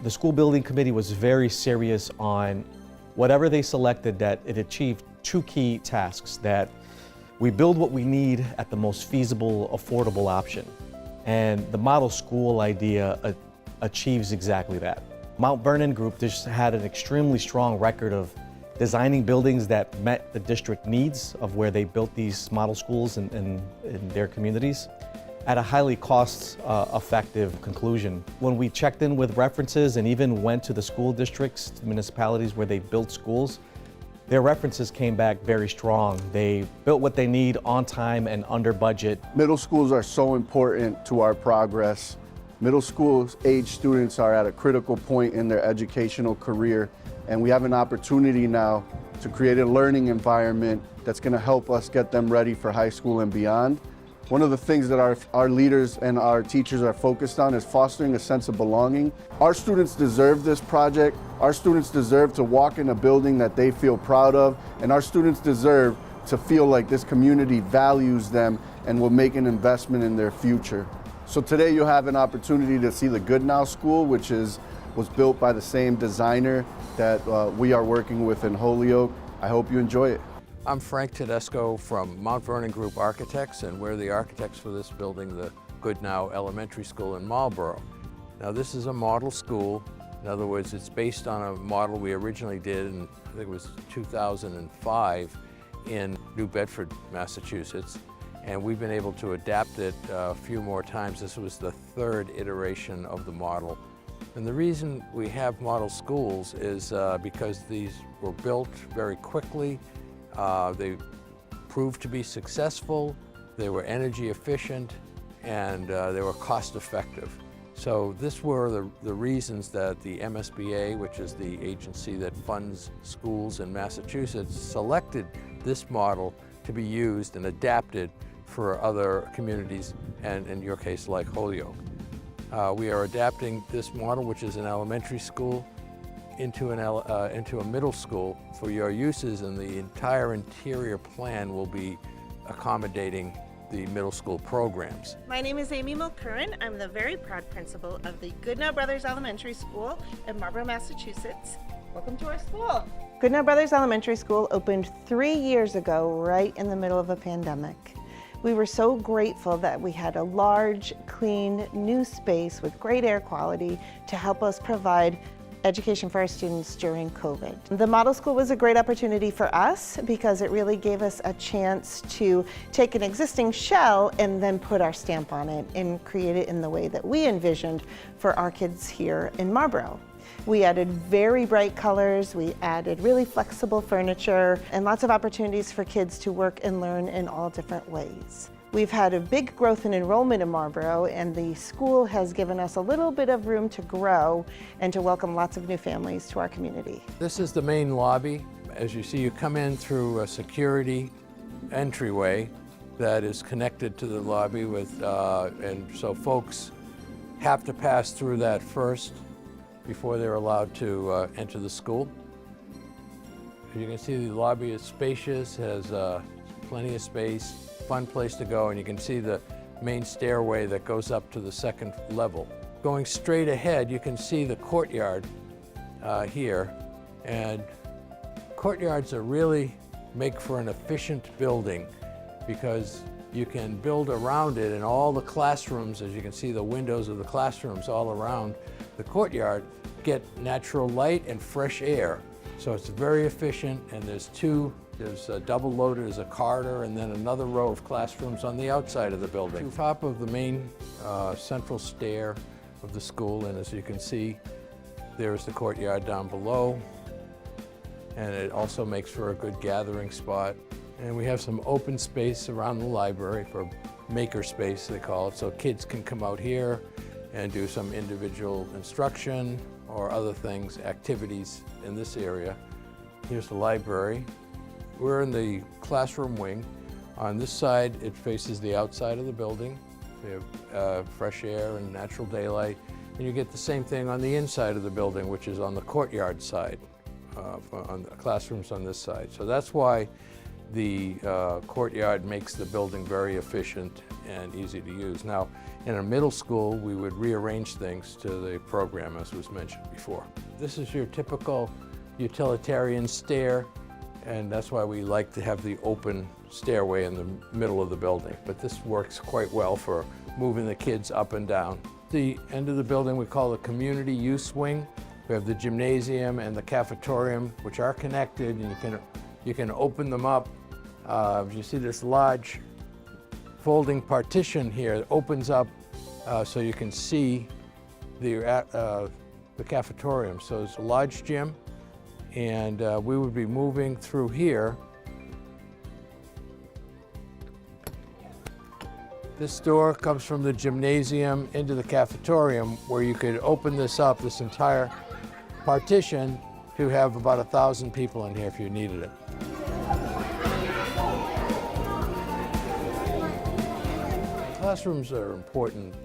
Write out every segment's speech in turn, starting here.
The school building committee was very serious on whatever they selected, that it achieved two key tasks: that we build what we need at the most feasible, affordable option. And the model school idea achieves exactly that. Mount Vernon Group just had an extremely strong record of designing buildings that met the district needs of where they built these model schools in their communities at a highly cost-effective conclusion. When we checked in with references and even went to the school districts, municipalities where they built schools, their references came back very strong. They built what they need on time and under budget. Middle schools are so important to our progress. Middle school age students are at a critical point in their educational career, and we have an opportunity now to create a learning environment that's going to help us get them ready for high school and beyond. One of the things that our leaders and our teachers are focused on is fostering a sense of belonging. Our students deserve this project. Our students deserve to walk in a building that they feel proud of, and our students deserve to feel like this community values them and will make an investment in their future. So today you have an opportunity to see the Goodnow School, which was built by the same designer that we are working with in Holyoke. I hope you enjoy it. I'm Frank Tedesco from Mount Vernon Group Architects, and we're the architects for this building, the Goodnow Elementary School in Marlborough. Now, this is a model school. In other words, it's based on a model we originally did in, I think it was 2005, in New Bedford, Massachusetts. And we've been able to adapt it a few more times. This was the third iteration of the model. And the reason we have model schools is because these were built very quickly. They proved to be successful, they were energy efficient, and they were cost effective. So this were the reasons that the MSBA, which is the agency that funds schools in Massachusetts, selected this model to be used and adapted for other communities, and in your case, like Holyoke. We are adapting this model, which is an elementary school, into a middle school for your uses, and the entire interior plan will be accommodating the middle school programs. My name is Amy Mulcurran. I'm the very proud principal of the Goodnow Brothers Elementary School in Marlborough, Massachusetts. Welcome to our school. Goodnow Brothers Elementary School opened 3 years ago, right in the middle of a pandemic. We were so grateful that we had a large, clean, new space with great air quality to help us provide education for our students during COVID. The model school was a great opportunity for us because it really gave us a chance to take an existing shell and then put our stamp on it and create it in the way that we envisioned for our kids here in Marlborough. We added very bright colors, we added really flexible furniture, and lots of opportunities for kids to work and learn in all different ways. We've had a big growth in enrollment in Marlborough, and the school has given us a little bit of room to grow and to welcome lots of new families to our community. This is the main lobby. As you see, you come in through a security entryway that is connected to the lobby with, and so folks have to pass through that first before they're allowed to enter the school. As you can see, the lobby is spacious, has plenty of space, fun place to go, and you can see the main stairway that goes up to the second level. Going straight ahead, you can see the courtyard here, and courtyards are really make for an efficient building because you can build around it, and all the classrooms, as you can see the windows of the classrooms all around the courtyard, get natural light and fresh air. So it's very efficient, and there's double loaded as a corridor, and then another row of classrooms on the outside of the building. On top of the main central stair of the school, and as you can see, there's the courtyard down below, and it also makes for a good gathering spot. And we have some open space around the library for maker space, they call it, so kids can come out here and do some individual instruction or other things, activities in this area. Here's the library. We're in the classroom wing. On this side, it faces the outside of the building. We have fresh air and natural daylight. And you get the same thing on the inside of the building, which is on the courtyard side, on the classrooms on this side. So that's why the courtyard makes the building very efficient and easy to use. Now, in a middle school, we would rearrange things to the program, as was mentioned before. This is your typical utilitarian stair, and that's why we like to have the open stairway in the middle of the building. But this works quite well for moving the kids up and down. The end of the building we call the community use wing. We have the gymnasium and the cafetorium, which are connected, and you can open them up. You see this large folding partition here that opens up so you can see the cafetorium. So it's a large gym, and we would be moving through here. This door comes from the gymnasium into the cafetorium, where you could open this up, this entire partition, to have about 1,000 people in here if you needed it. Classrooms are important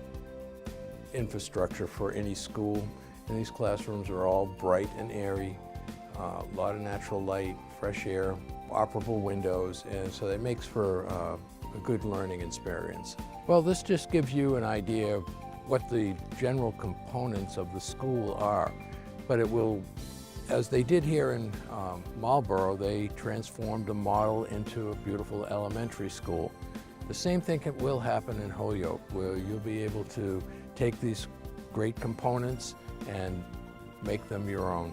infrastructure for any school, and these classrooms are all bright and airy, a lot of natural light, fresh air, operable windows, and so that makes for a good learning experience. Well, this just gives you an idea of what the general components of the school are, but it will, as they did here in Marlborough, they transformed a model into a beautiful elementary school. The same thing will happen in Holyoke, where you'll be able to take these great components and make them your own.